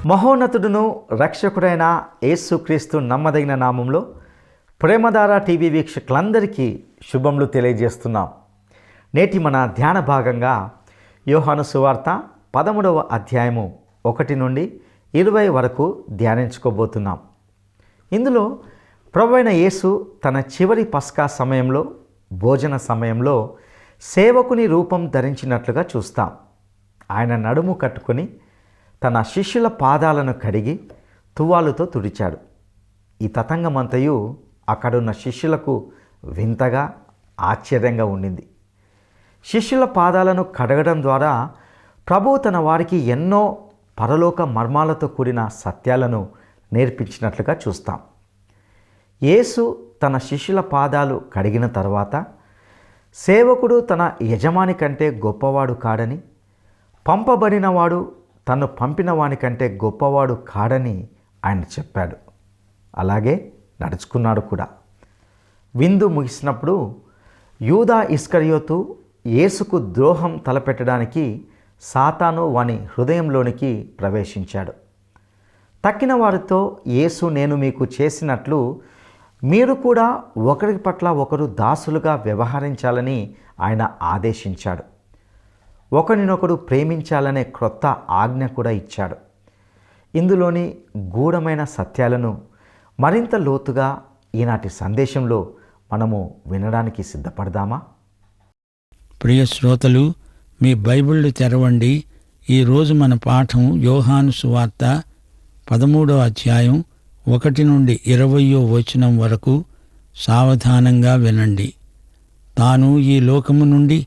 మహోన్నతుడును రక్షకుడైన యేసుక్రీస్తు నమ్మదగిన నామంలో ప్రేమధార టీవీ వీక్షకులందరికీ శుభములు తెలియజేస్తున్నాం. నేటి మన ధ్యాన భాగంగా యోహాను సువార్త 13వ అధ్యాయము 1 నుండి 20 వరకు ధ్యానించుకోబోతున్నాం. ఇందులో ప్రభువైన యేసు తన చివరి పస్కా సమయంలో భోజన సమయంలో సేవకుని రూపం ధరించినట్లుగా చూస్తాం. ఆయన నడుము కట్టుకొని తన శిష్యుల పాదాలను కడిగి తువ్వాలుతో తుడిచాడు. ఈ తతంగమంతయు అక్కడున్న శిష్యులకు వింతగా ఆశ్చర్యంగా ఉండింది. శిష్యుల పాదాలను కడగడం ద్వారా ప్రభువు తన వారికి ఎన్నో పరలోక మర్మాలతో కూడిన సత్యాలను నేర్పించినట్లుగా చూస్తాం. యేసు తన శిష్యుల పాదాలు కడిగిన తర్వాత సేవకుడు తన యజమాని కంటే గొప్పవాడు కాడని, పంపబడినవాడు తను పంపిన వాని కంటే గొప్పవాడు కాడని ఆయన చెప్పాడు. అలాగే నడుచుకున్నాడు కూడా. విందు ముగిసినప్పుడు యూదా ఇస్కరియోతు యేసుకు ద్రోహం తలపెట్టడానికి సాతాను వాని హృదయంలోనికి ప్రవేశించాడు. తక్కిన వారితో యేసు నేను మీకు చేసినట్లు మీరు కూడా ఒకరి పట్ల ఒకరు దాసులుగా వ్యవహరించాలని ఆయన ఆదేశించాడు. ఒకరినొకడు ప్రేమించాలనే క్రొత్త ఆజ్ఞ కూడా ఇచ్చాడు. ఇందులోని గూఢమైన సత్యాలను మరింత లోతుగా ఈనాటి సందేశంలో మనము వినడానికి సిద్ధపడదామా? ప్రియ శ్రోతలు, మీ బైబిళ్ళు తెరవండి. ఈరోజు మన పాఠం యోహాను సువార్త 13వ అధ్యాయం 1 నుండి 20వ వచనం వరకు. సావధానంగా వినండి. తాను ఈ లోకము నుండి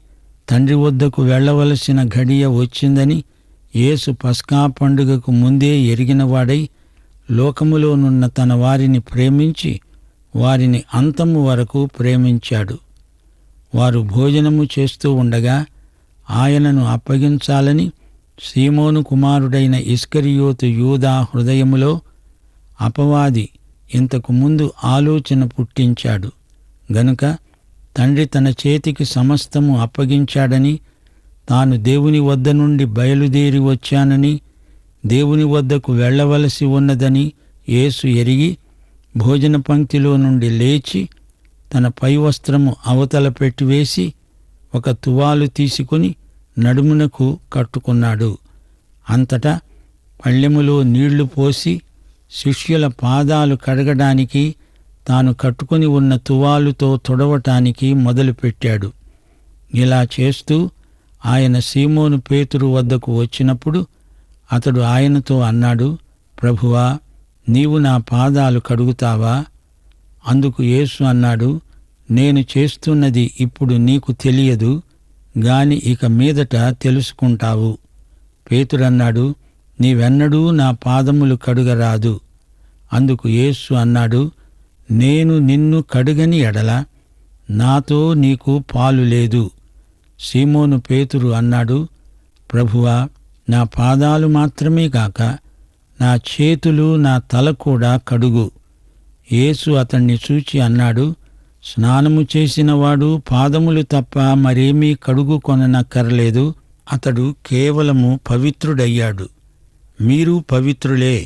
తండ్రి వద్దకు వెళ్ళవలసిన ఘడియ వచ్చిందని యేసు పస్కా పండుగకు ముందే ఎరిగినవాడై లోకములోనున్న తన వారిని ప్రేమించి వారిని అంతము వరకు ప్రేమించాడు. వారు భోజనము చేస్తూ ఉండగా ఆయనను అప్పగించాలని సీమోను కుమారుడైన ఇస్కరియోతు యూదా హృదయములో అపవాది ఇంతకు ముందు ఆలోచన పుట్టించాడు గనుక తండ్రి తన చేతికి సమస్తము అప్పగించాడని, తాను దేవుని వద్ద నుండి బయలుదేరి వచ్చానని, దేవుని వద్దకు వెళ్ళవలసి ఉన్నదని యేసు ఎరిగి భోజన పంక్తిలో నుండి లేచి తన పై వస్త్రము అవతల పెట్టివేసి ఒక తువాలు తీసుకుని నడుమునకు కట్టుకున్నాడు. అంతటా పళ్ళెములో నీళ్లు పోసి శిష్యుల పాదాలు కడగడానికి తాను కట్టుకుని ఉన్న తువాలుతో తుడవటానికి మొదలుపెట్టాడు. ఇలా చేస్తూ ఆయన సీమోను పేతురు వద్దకు వచ్చినప్పుడు అతడు ఆయనతో అన్నాడు, ప్రభువా, నీవు నా పాదాలు కడుగుతావా? అందుకు యేసు అన్నాడు, నేను చేస్తున్నది ఇప్పుడు నీకు తెలియదు గాని ఇక మీదట తెలుసుకుంటావు. పేతురన్నాడు, నీవెన్నడూ నా పాదములు కడుగరాదు. అందుకు యేసు అన్నాడు, నేను నిన్ను కడుగని ఎడల నాతో నీకు పాలు లేదు. సీమోను పేతురు అన్నాడు, ప్రభువా, నా పాదాలు మాత్రమే కాక నా చేతులు నా తల కూడా కడుగు. యేసు అతణ్ణి చూచి అన్నాడు, స్నానము చేసినవాడు పాదములు తప్ప మరేమీ కడుగుకొననక్కర్లేదు. అతడు కేవలము పవిత్రుడయ్యాడు. మీరు పవిత్రులే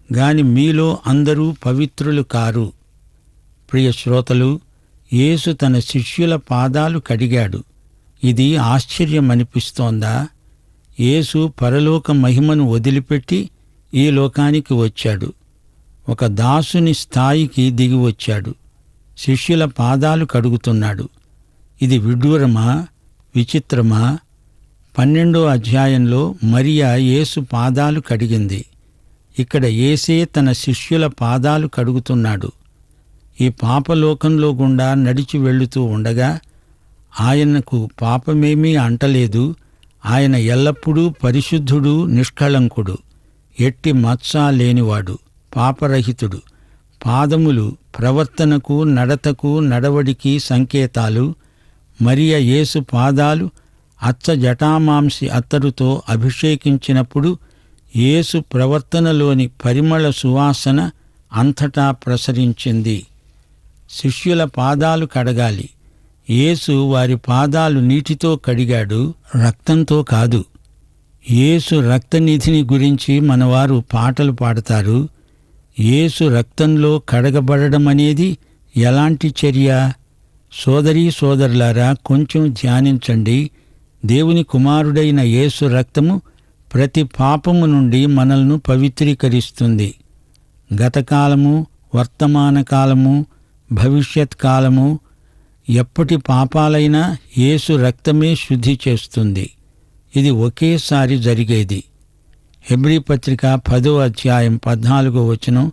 గాని మీలో అందరూ పవిత్రులు కారు. ప్రియ శ్రోతలు, యేసు తన శిష్యుల పాదాలు కడిగాడు. ఇది ఆశ్చర్యమనిపిస్తోందా? యేసు పరలోక మహిమను వదిలిపెట్టి ఈ లోకానికి వచ్చాడు. ఒక దాసుని స్థాయికి దిగి వచ్చాడు. శిష్యుల పాదాలు కడుగుతున్నాడు. ఇది విడ్డూరమా, విచిత్రమా? 12వ అధ్యాయంలో మరియా యేసు పాదాలు కడిగింది. ఇక్కడ యేసే తన శిష్యుల పాదాలు కడుగుతున్నాడు. ఈ పాపలోకంలో గుండా నడిచి వెళుతూ ఉండగా ఆయనకు పాపమేమీ అంటలేదు. ఆయన ఎల్లప్పుడూ పరిశుద్ధుడు, నిష్కళంకుడు, ఎట్టి మచ్చ లేనివాడు, పాపరహితుడు. పాదములు ప్రవర్తనకు, నడతకు, నడవడికి సంకేతాలు. మరియ యేసు పాదాలు అచ్చ జటామాంసి అత్తరుతో అభిషేకించినప్పుడు యేసు ప్రవర్తనలోని పరిమళ సువాసన అంతటా ప్రసరించింది. శిష్యుల పాదాలు కడగాలి. యేసు వారి పాదాలు నీటితో కడిగాడు, రక్తంతో కాదు. యేసు రక్తనిధిని గురించి మనవారు పాటలు పాడతారు. యేసు రక్తంలో కడగబడడం అనేది ఎలాంటి చర్య? సోదరీ సోదరులారా, కొంచెం ధ్యానించండి. దేవుని కుమారుడైన యేసు రక్తము ప్రతి పాపము నుండి మనల్ని పవిత్రీకరిస్తుంది. గతకాలము, వర్తమాన కాలము, భవిష్యత్ కాలము, ఎప్పటి పాపాలైనా యేసు రక్తమే శుద్ధి చేస్తుంది. ఇది ఒకేసారి జరిగేది. హెబ్రీ పత్రిక 10వ అధ్యాయం 14వ వచనం,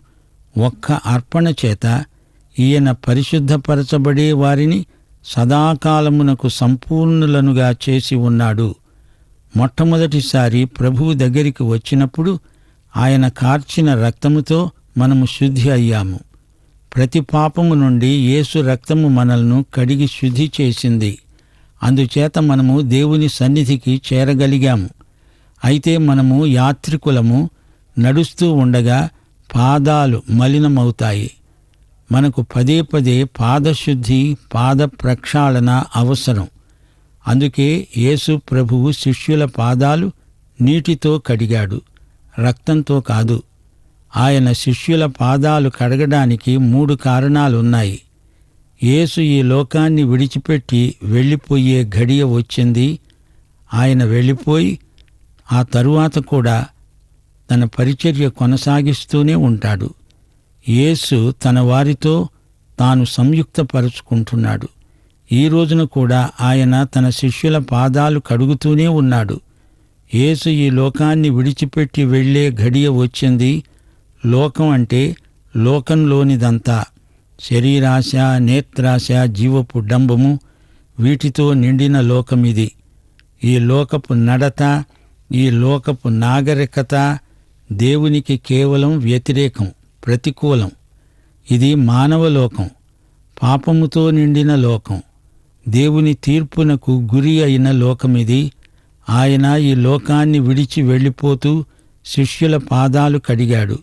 ఒక్క అర్పణ చేత ఈయన పరిశుద్ధపరచబడే వారిని సదాకాలమునకు సంపూర్ణులనుగా చేసి ఉన్నాడు. మొట్టమొదటిసారి ప్రభువు దగ్గరికి వచ్చినప్పుడు ఆయన కార్చిన రక్తముతో మనము శుద్ధి అయ్యాము. ప్రతి పాపము నుండి యేసు రక్తము మనల్ని కడిగి శుద్ధి చేసింది. అందుచేత మనము దేవుని సన్నిధికి చేరగలిగాము. అయితే మనము యాత్రికులము. నడుస్తూ ఉండగా పాదాలు మలినమవుతాయి. మనకు పదే పదే పాదశుద్ధి, పాద ప్రక్షాళన అవసరం. అందుకే యేసు ప్రభువు శిష్యుల పాదాలు నీటితో కడిగాడు, రక్తంతో కాదు. ఆయన శిష్యుల పాదాలు కడగడానికి 3 కారణాలున్నాయి. యేసు ఈ లోకాన్ని విడిచిపెట్టి వెళ్ళిపోయే ఘడియ వచ్చింది. ఆయన వెళ్ళిపోయి ఆ తరువాత కూడా తన పరిచర్య కొనసాగిస్తూనే ఉంటాడు. యేసు తన వారితో తాను సంయుక్తపరుచుకుంటున్నాడు. ఈ రోజున కూడా ఆయన తన శిష్యుల పాదాలు కడుగుతూనే ఉన్నాడు. యేసు ఈ లోకాన్ని విడిచిపెట్టి వెళ్ళే ఘడియ వచ్చింది. లోకం అంటే లోకంలోనిదంతా శరీరాశ, నేత్రాశ, జీవపు డంబము, వీటితో నిండిన లోకమిది. ఈ లోకపు నడత, ఈ లోకపు నాగరికత దేవునికి కేవలం వ్యతిరేకం, ప్రతికూలం. ఇది మానవలోకం, పాపముతో నిండిన లోకం, దేవుని తీర్పునకు గురి అయిన లోకమిది. ఆయన ఈ లోకాన్ని విడిచి వెళ్ళిపోతూ శిష్యుల పాదాలు కడిగాడు.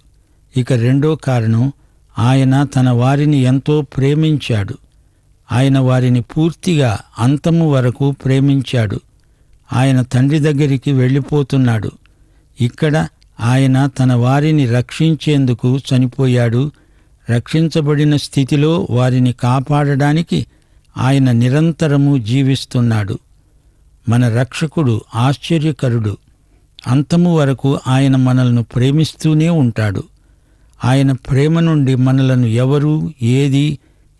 ఇక రెండో కారణం, ఆయన తన వారిని ఎంతో ప్రేమించాడు. ఆయన వారిని పూర్తిగా అంతము వరకు ప్రేమించాడు. ఆయన తండ్రి దగ్గరికి వెళ్ళిపోతున్నాడు. ఇక్కడ ఆయన తన వారిని రక్షించేందుకు చనిపోయాడు. రక్షించబడిన స్థితిలో వారిని కాపాడడానికి ఆయన నిరంతరము జీవిస్తున్నాడు. మన రక్షకుడు ఆశ్చర్యకరుడు. అంతము వరకు ఆయన మనల్ని ప్రేమిస్తూనే ఉంటాడు. ఆయన ప్రేమ నుండి మనలను ఎవరూ ఏది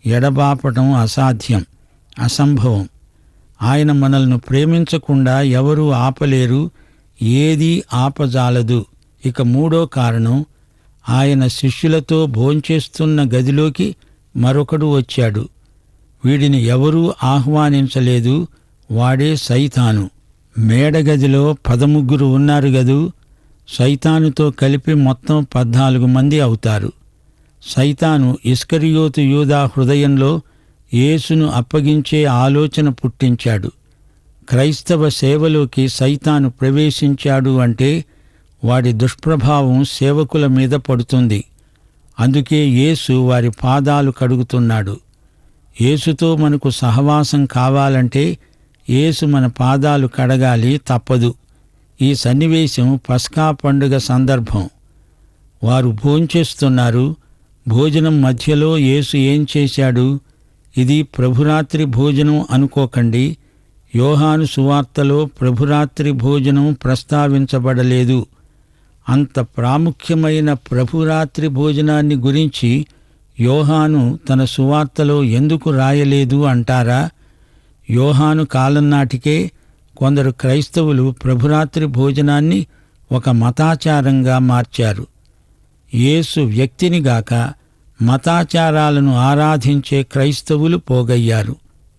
ఎడబాపటం అసాధ్యం, అసంభవం. ఆయన మనల్ని ప్రేమించకుండా ఎవరూ ఆపలేరు, ఏదీ ఆపజాలదు. ఇక మూడో కారణం, ఆయన శిష్యులతో భోంచేస్తున్న గదిలోకి మరొకడు వచ్చాడు. వీడిని ఎవరూ ఆహ్వానించలేదు. వాడే సైతాను. మేడగదిలో 13 ఉన్నారు గదూ. సైతానుతో కలిపి మొత్తం 14 మంది అవుతారు. సైతాను ఇస్కరియోతు యూదా హృదయంలో యేసును అప్పగించే ఆలోచన పుట్టించాడు. క్రైస్తవ సేవలోకి సైతాను ప్రవేశించాడు అంటే వాడి దుష్ప్రభావం సేవకుల మీద పడుతుంది. అందుకే యేసు వారి పాదాలు కడుగుతున్నాడు. యేసుతో మనకు సహవాసం కావాలంటే యేసు మన పాదాలు కడగాలి, తప్పదు. ఈ సన్నివేశం పస్కా పండుగ సందర్భం. వారు భోంచేస్తున్నారు. భోజనం మధ్యలో యేసు ఏం చేశాడు? ఇది ప్రభురాత్రి భోజనం అనుకోకండి. యోహాను సువార్తలో ప్రభురాత్రి భోజనం ప్రస్తావించబడలేదు. అంత ప్రాముఖ్యమైన ప్రభురాత్రి భోజనాన్ని గురించి యోహాను తన సువార్తలో ఎందుకు రాయలేదు అంటారా? యోహాను కాలం నాటికే కొందరు క్రైస్తవులు ప్రభురాత్రి భోజనాన్ని ఒక మతాచారంగా మార్చారు. యేసు వ్యక్తినిగాక మతాచారాలను ఆరాధించే క్రైస్తవులు పోగయ్యారు.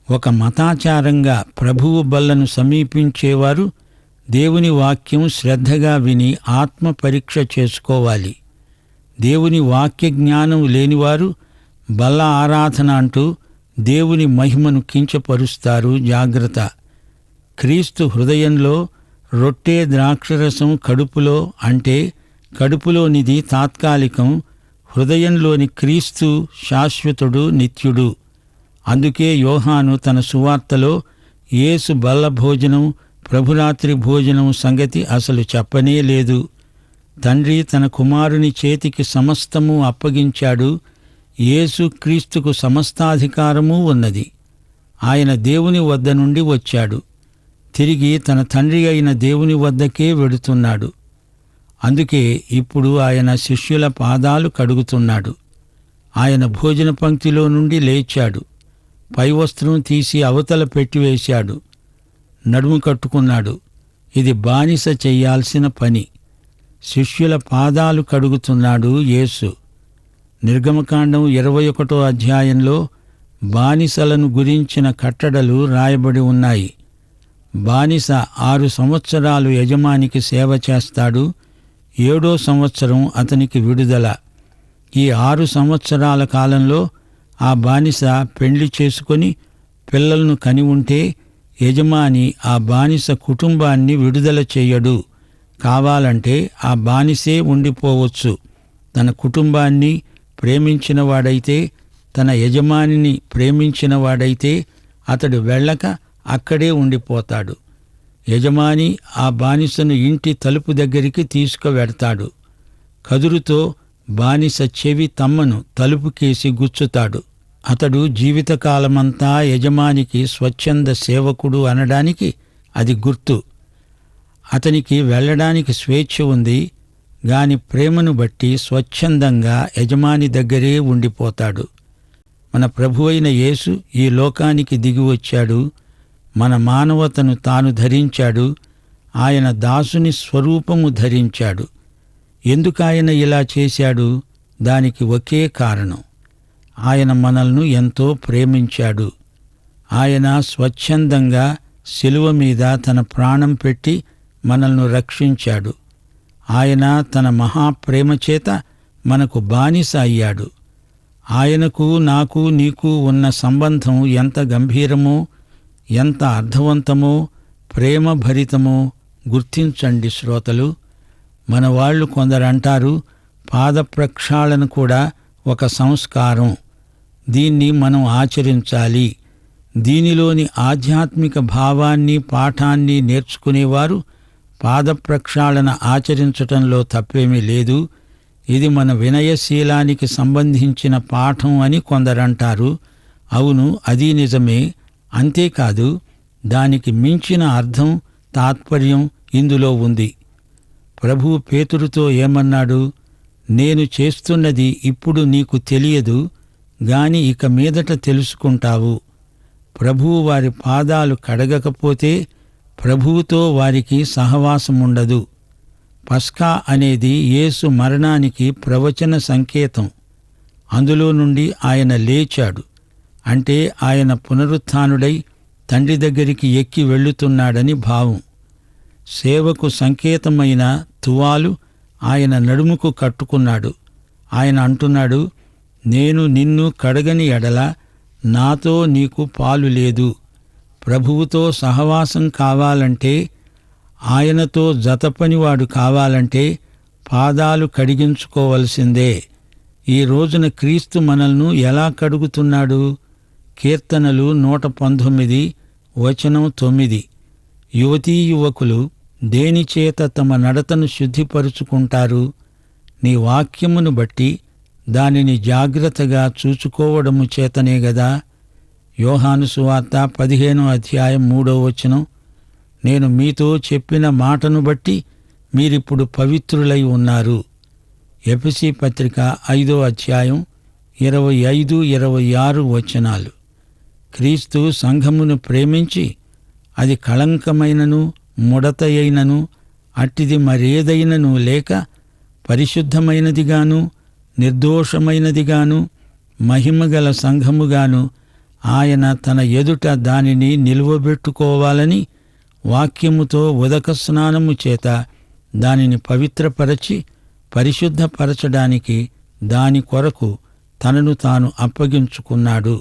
ఒక మతాచారంగా ప్రభువు బల్లను సమీపించేవారు దేవుని వాక్యం శ్రద్ధగా విని ఆత్మ పరీక్ష చేసుకోవాలి. దేవుని వాక్య జ్ఞానం లేనివారు బల్ల ఆరాధన అంటూ దేవుని మహిమను కించపరుస్తారు. జాగ్రత్త. క్రీస్తు హృదయంలో రొట్టె ద్రాక్షరసం కడుపులో అంటే కడుపులోనిది తాత్కాలికం, హృదయంలోని క్రీస్తు శాశ్వతుడు, నిత్యుడు. అందుకే యోహాను తన సువార్తలో యేసు బల్ల భోజనం ప్రభురాత్రి భోజనం సంగతి అసలు చెప్పనే లేదు. తండ్రి తన కుమారుని చేతికి సమస్తము అప్పగించాడు. యేసుక్రీస్తుకు సమస్తాధికారమూ ఉన్నది. ఆయన దేవుని వద్ద నుండి వచ్చాడు. తిరిగి తన తండ్రి అయిన దేవుని వద్దకే వెడుతున్నాడు. అందుకే ఇప్పుడు ఆయన శిష్యుల పాదాలు కడుగుతున్నాడు. ఆయన భోజన పంక్తిలో నుండి లేచాడు. పై వస్త్రం తీసి అవతల పెట్టివేశాడు. నడుము కట్టుకున్నాడు. ఇది బానిస చెయ్యాల్సిన పని. శిష్యుల పాదాలు కడుగుతున్నాడు యేసు. నిర్గమకాండం 21వ అధ్యాయంలో బానిసలను గురించిన కట్టడలు రాయబడి ఉన్నాయి. బానిస 6 సంవత్సరాలు యజమానికి సేవ చేస్తాడు. 7వ సంవత్సరం అతనికి విడుదల. ఈ 6 సంవత్సరాల కాలంలో ఆ బానిస పెండ్లి చేసుకొని పిల్లలను కని ఉంటే యజమాని ఆ బానిస కుటుంబాన్ని విడుదల చెయ్యడు. కావాలంటే ఆ బానిసే ఉండిపోవచ్చు. తన కుటుంబాన్ని ప్రేమించినవాడైతే, తన యజమానిని ప్రేమించినవాడైతే అతడు వెళ్ళక అక్కడే ఉండిపోతాడు. యజమాని ఆ బానిసను ఇంటి తలుపు దగ్గరికి తీసుకువెడతాడు. కదురుతో బానిస చెవి తమ్మను తలుపుకేసి గుచ్చుతాడు. అతడు జీవితకాలమంతా యజమానికి స్వచ్ఛంద సేవకుడు అనడానికి అది గుర్తు. అతనికి వెళ్ళడానికి స్వేచ్ఛ ఉంది గాని ప్రేమను బట్టి స్వచ్ఛందంగా యజమాని దగ్గరే ఉండిపోతాడు. మన ప్రభువైన యేసు ఈ లోకానికి దిగివచ్చాడు. మన మానవతను తాను ధరించాడు. ఆయన దాసుని స్వరూపము ధరించాడు. ఎందుకాయన ఇలా చేశాడు? దానికి ఒకే కారణం. ఆయన మనల్ని ఎంతో ప్రేమించాడు. ఆయన స్వచ్ఛందంగా శిలువ మీద తన ప్రాణం పెట్టి మనల్ని రక్షించాడు. ఆయన తన మహాప్రేమ చేత మనకు బానిస అయ్యాడు. ఆయనకు, నాకు, నీకు ఉన్న సంబంధం ఎంత గంభీరమో, ఎంత అర్థవంతమో, ప్రేమభరితమో గుర్తించండి శ్రోతలు. మన వాళ్ళు కొందరంటారు, పాద ప్రక్షాళన కూడా ఒక సంస్కారం, దీన్ని మనం ఆచరించాలి. దీనిలోని ఆధ్యాత్మిక భావాన్ని, పాఠాన్ని నేర్చుకునేవారు పాద ప్రక్షాళన ఆచరించటంలో తప్పేమీ లేదు. ఇది మన వినయశీలానికి సంబంధించిన పాఠం అని కొందరంటారు. అవును, అది నిజమే. అంతేకాదు, దానికి మించిన అర్థం, తాత్పర్యం ఇందులో ఉంది. ప్రభువు పేతురుతో ఏమన్నాడు? నేను చేస్తున్నది ఇప్పుడు నీకు తెలియదు గాని ఇక మీదట తెలుసుకుంటావు. ప్రభువు వారి పాదాలు కడగకపోతే ప్రభువుతో వారికి సహవాసముండదు. పస్కా అనేది యేసు మరణానికి ప్రవచన సంకేతం. అందులో నుండి ఆయన లేచాడు. అంటే ఆయన పునరుత్థానుడై తండ్రి దగ్గరికి ఎక్కి వెళ్ళుతున్నాడని భావం. సేవకు సంకేతమైన తువాలు ఆయన నడుముకు కట్టుకున్నాడు. ఆయన అంటున్నాడు, నేను నిన్ను కడగని ఎడల నాతో నీకు పాలు లేదు. ప్రభువుతో సహవాసం కావాలంటే, ఆయనతో జతపనివాడు కావాలంటే పాదాలు కడిగించుకోవలసిందే. ఈ రోజున క్రీస్తు మనల్ని ఎలా కడుగుతున్నాడు? కీర్తనలు 119 వచనం 9. యువతీ యువకులు దేనిచేత తమ నడతను శుద్ధిపరుచుకుంటారు? నీ వాక్యమును బట్టి దానిని జాగ్రత్తగా చూచుకోవడము చేతనే గదా. యోహాను సువార్త 15వ అధ్యాయం 3వ వచనం, నేను మీతో చెప్పిన మాటను బట్టి మీరిప్పుడు పవిత్రులై ఉన్నారు. ఎఫెసీ పత్రిక 5వ అధ్యాయం 25, 26 వచనాలు. క్రీస్తు సంఘమును ప్రేమించి అది కళంకమైనను ముడతయైనను అట్టిది మరేదైనను లేక పరిశుద్ధమైనదిగాను నిర్దోషమైనదిగాను మహిమగల సంఘముగాను ఆయన తన ఎదుట దానిని నిలువబెట్టుకోవాలని వాక్యముతో ఉదక స్నానము చేత దానిని పవిత్రపరచి పరిశుద్ధపరచడానికి దాని కొరకు తనను తాను అప్పగించుకున్నాడు.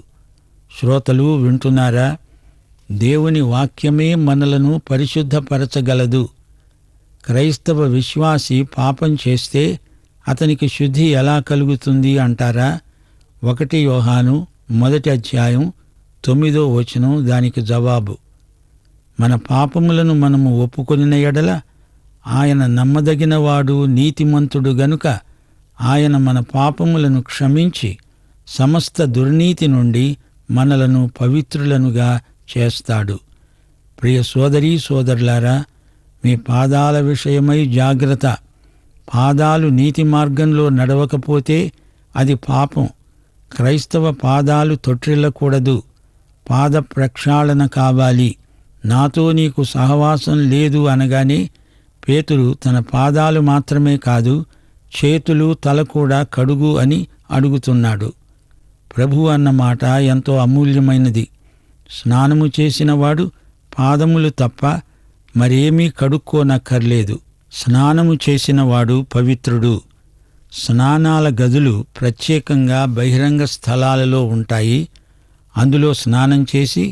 శ్రోతలు వింటున్నారా? దేవుని వాక్యమే మనలను పరిశుద్ధపరచగలదు. క్రైస్తవ విశ్వాసి పాపం చేస్తే అతనికి శుద్ధి ఎలా కలుగుతుంది అంటారా? 1 యోహాను 1వ అధ్యాయం 9వ వచనం దానికి జవాబు. మన పాపములను మనము ఒప్పుకొనిన ఎడల ఆయన నమ్మదగినవాడు, నీతిమంతుడు గనుక ఆయన మన పాపములను క్షమించి సమస్త దుర్నీతి నుండి మనలను పవిత్రులనుగా చేస్తాడు. ప్రియ సోదరీ సోదరులారా, మీ పాదాల విషయమై జాగ్రత్త. పాదాలు నీతి మార్గంలో నడవకపోతే అది పాపం. క్రైస్తవ పాదాలు తొట్టిల్లకూడదు. పాద ప్రక్షాళన కావాలి. నాతో నీకు సహవాసం లేదు అనగానే పేతురు తన పాదాలు మాత్రమే కాదు, చేతులు, తల కూడా కడుగు అని అడుగుతున్నాడు. ప్రభు అన్న మాట ఎంతో అమూల్యమైనది. స్నానము చేసినవాడు పాదములు తప్ప మరేమీ కడుక్కోనక్కర్లేదు. స్నానము చేసినవాడు పవిత్రుడు. స్నానాల గదులు ప్రత్యేకంగా బహిరంగ స్థలాలలో ఉంటాయి. అందులో స్నానం చేసి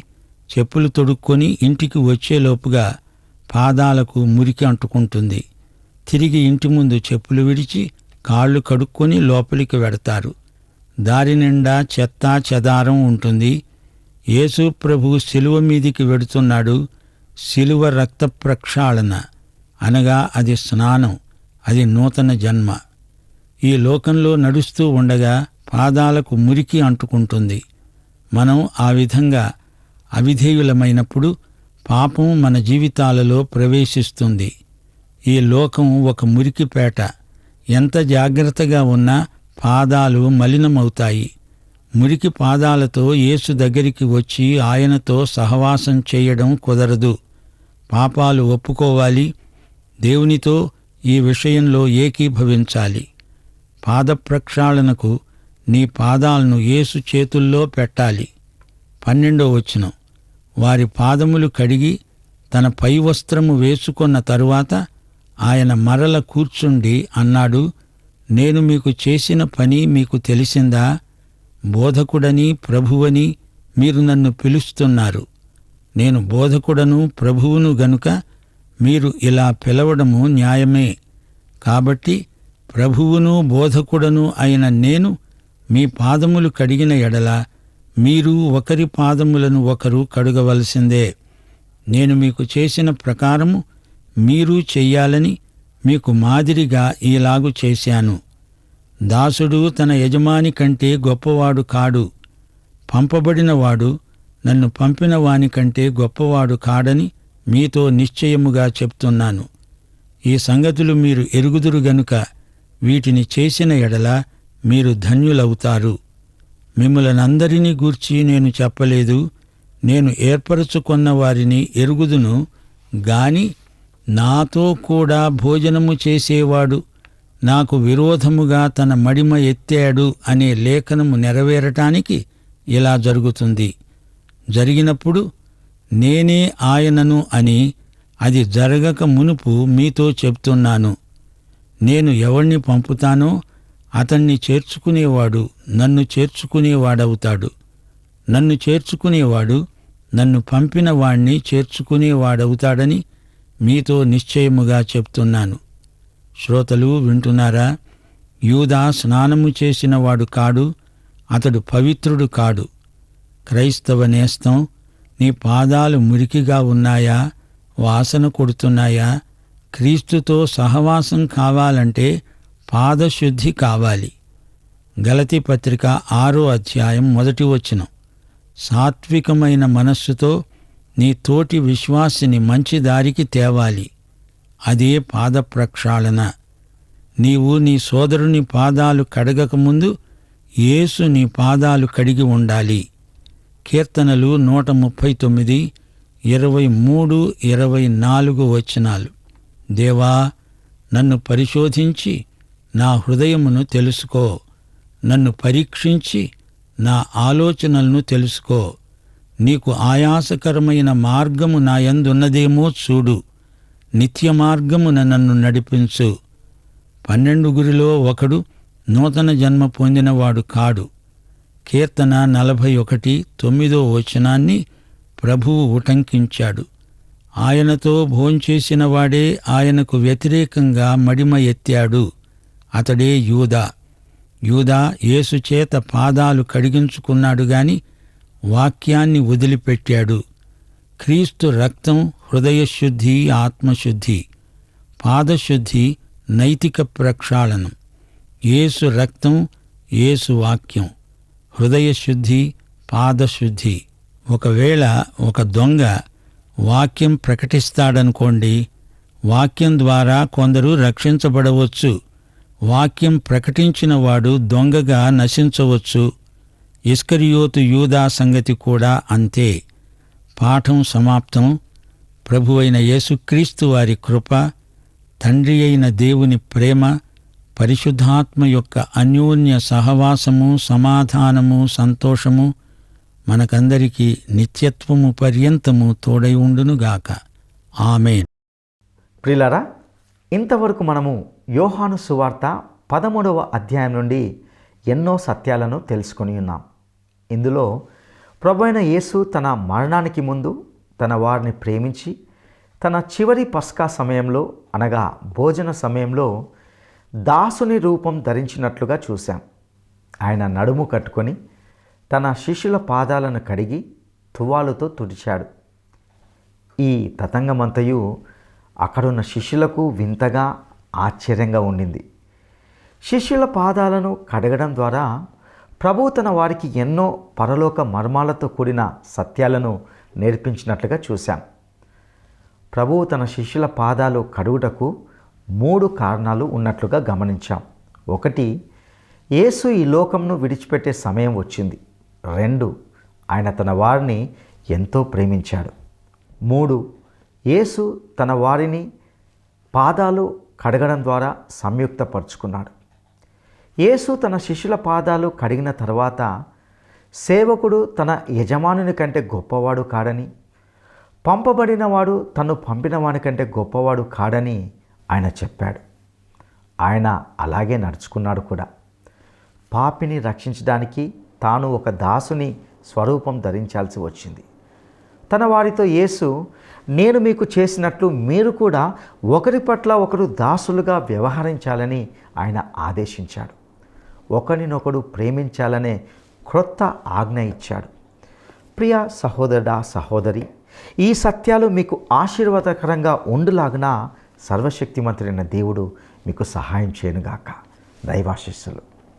చెప్పులు తొడుక్కొని ఇంటికి వచ్చేలోపుగా పాదాలకు మురికి అంటుకుంటుంది. తిరిగి ఇంటి ముందు చెప్పులు విడిచి కాళ్ళు కడుక్కొని లోపలికి వెడతారు. దారి నిండా చెత్త చెదారం ఉంటుంది. యేసు ప్రభు శిలువ మీదికి వెడుతున్నాడు. శిలువ రక్త ప్రక్షాళన అనగా అది స్నానం, అది నూతన జన్మ. ఈ లోకంలో నడుస్తూ ఉండగా పాదాలకు మురికి అంటుకుంటుంది. మనం ఆ విధంగా అవిధేయులమైనప్పుడు పాపం మన జీవితాలలో ప్రవేశిస్తుంది. ఈ లోకం ఒక మురికిపేట. ఎంత జాగ్రత్తగా ఉన్నా పాదాలు మలినమవుతాయి. మురికి పాదాలతో యేసు దగ్గరికి వచ్చి ఆయనతో సహవాసం చేయడం కుదరదు. పాపాలు ఒప్పుకోవాలి. దేవునితో ఈ విషయంలో ఏకీభవించాలి. పాద ప్రక్షాళనకు నీ పాదాలను యేసు చేతుల్లో పెట్టాలి. 12వ వచనం, వారి పాదములు కడిగి తన పై వస్త్రము వేసుకొన్న తరువాత ఆయన మరల కూర్చుండి అన్నాడు, నేను మీకు చేసిన పని మీకు తెలిసిందా? బోధకుడని, ప్రభువని మీరు నన్ను పిలుస్తున్నారు. నేను బోధకుడను, ప్రభువును గనుక మీరు ఇలా పిలవడము న్యాయమే. కాబట్టి ప్రభువును బోధకుడను అయిన నేను మీ పాదములు కడిగిన ఎడల మీరు ఒకరి పాదములను ఒకరు కడుగవలసిందే. నేను మీకు చేసిన ప్రకారము మీరు చెయ్యాలని మీకు మాదిరిగా ఈలాగు చేశాను. దాసుడు తన యజమాని కంటే గొప్పవాడు కాడు. పంపబడినవాడు నన్ను పంపిన వాని కంటే గొప్పవాడు కాడని మీతో నిశ్చయముగా చెప్తున్నాను. ఈ సంగతులు మీరు ఎరుగుదురు గనుక వీటిని చేసిన ఎడల మీరు ధన్యులవుతారు. మిమ్మలనందరినీ గూర్చి నేను చెప్పలేదు. నేను ఏర్పరచుకొన్న వారిని ఎరుగుదును గాని నాతో కూడా భోజనము చేసేవాడు నాకు విరోధముగా తన మడిమ ఎత్తాడు అనే లేఖనము నెరవేరటానికి ఇలా జరుగుతుంది. జరిగినప్పుడు నేనే ఆయనను అని అది జరగక మునుపు మీతో చెప్తున్నాను. నేను ఎవణ్ణి పంపుతానో అతన్ని చేర్చుకునేవాడు నన్ను చేర్చుకునేవాడవుతాడు. నన్ను చేర్చుకునేవాడు నన్ను పంపిన వాణ్ణి చేర్చుకునేవాడవుతాడని మీతో నిశ్చయముగా చెప్తున్నాను. శ్రోతలు వింటున్నారా? యూదా స్నానము చేసినవాడు కాడు, అతడు పవిత్రుడు కాడు. క్రైస్తవ నేస్తం, నీ పాదాలు మురికిగా ఉన్నాయా? వాసన కొడుతున్నాయా? క్రీస్తుతో సహవాసం కావాలంటే పాదశుద్ధి కావాలి. గలతీ పత్రిక 6వ అధ్యాయం 1వ వచనం, సాత్వికమైన మనస్సుతో నీ తోటి విశ్వాసిని మంచి దారికి తేవాలి. అదే పాద ప్రక్షాళన. నీవు నీ సోదరుని పాదాలు కడగకముందు యేసు నీ పాదాలు కడిగి ఉండాలి. కీర్తనలు 139, 23, 24 వచనాలు. దేవా, నన్ను పరిశోధించి నా హృదయమును తెలుసుకో. నన్ను పరీక్షించి నా ఆలోచనలను తెలుసుకో. నీకు ఆయాసకరమైన మార్గము నా యందున్నదేమో చూడు. నిత్య మార్గమున నన్ను నడిపించు. 12 ఒకడు నూతన జన్మ పొందినవాడు కాడు. కీర్తన 41, 9 వచనాన్ని ప్రభువు ఉటంకించాడు. ఆయనతో భోంచేసిన వాడే ఆయనకు వ్యతిరేకంగా మడిమ ఎత్తాడు. అతడే యూదా. యూదా యేసు చేత పాదాలు కడిగించుకున్నాడు గాని వాక్యాన్ని వదిలిపెట్టాడు. క్రీస్తు రక్తం హృదయశుద్ధి, ఆత్మశుద్ధి. పాదశుద్ధి నైతిక ప్రక్షాళనం. యేసు రక్తం, యేసు వాక్యం. హృదయశుద్ధి, పాదశుద్ధి. ఒకవేళ ఒక దొంగ వాక్యం ప్రకటిస్తాడనుకోండి, వాక్యం ద్వారా కొందరు రక్షించబడవచ్చు. వాక్యం ప్రకటించిన వాడు దొంగగా నశించవచ్చు. ఇస్కరియోతు యూదా సంగతి కూడా అంతే. పాఠం సమాప్తం. ప్రభువైన యేసుక్రీస్తు వారి కృప, తండ్రి అయిన దేవుని ప్రేమ, పరిశుద్ధాత్మ యొక్క అన్యోన్య సహవాసము, సమాధానము, సంతోషము మనకందరికీ నిత్యత్వము పర్యంతము తోడై ఉండునుగాక. ఆమేన్. ప్రియులారా, ఇంతవరకు మనము యోహాను సువార్త 13వ అధ్యాయం నుండి ఎన్నో సత్యాలను తెలుసుకొని ఉన్నాం. ఇందులో ప్రభువైన యేసు తన మరణానికి ముందు తన వారిని ప్రేమించి తన చివరి పస్కా సమయంలో అనగా భోజన సమయంలో దాసుని రూపం ధరించినట్లుగా చూశాం. ఆయన నడుము కట్టుకొని తన శిష్యుల పాదాలను కడిగి తువ్వాలుతో తుడిచాడు. ఈ తతంగమంతయు అక్కడున్న శిష్యులకు వింతగా, ఆశ్చర్యంగా ఉండింది. శిష్యుల పాదాలను కడగడం ద్వారా ప్రభువు తన వారికి ఎన్నో పరలోక మర్మాలతో కూడిన సత్యాలను నేర్పించినట్లుగా చూశాం. ప్రభువు తన శిష్యుల పాదాలు కడుగుటకు 3 కారణాలు ఉన్నట్లుగా గమనించాం. 1, యేసు ఈ లోకంను విడిచిపెట్టే సమయం వచ్చింది. 2, ఆయన తన వారిని ఎంతో ప్రేమించాడు. 3, యేసు తన వారిని పాదాలు కడగడం ద్వారా సంయుక్తపరుచుకున్నాడు. యేసు తన శిష్యుల పాదాలు కడిగిన తర్వాత సేవకుడు తన యజమానుని కంటే గొప్పవాడు కాడని, పంపబడినవాడు తను పంపిన వాని కంటే గొప్పవాడు కాడని ఆయన చెప్పాడు. ఆయన అలాగే నడుచుకున్నాడు కూడా. పాపిని రక్షించడానికి తాను ఒక దాసుని స్వరూపం ధరించాల్సి వచ్చింది. తన వారితో యేసు, నేను మీకు చేసినట్లు మీరు కూడా ఒకరి పట్ల ఒకరు దాసులుగా వ్యవహరించాలని ఆయన ఆదేశించాడు. ఒకరినొకడు ప్రేమించాలనే క్రొత్త ఆజ్ఞ ఇచ్చాడు. ప్రియ సహోదరుడా, సహోదరి, ఈ సత్యాలు మీకు ఆశీర్వాదకరంగా ఉండులాగున సర్వశక్తిమంతుడైన దేవుడు మీకు సహాయం చేయనుగాక. దైవాశీస్సులు.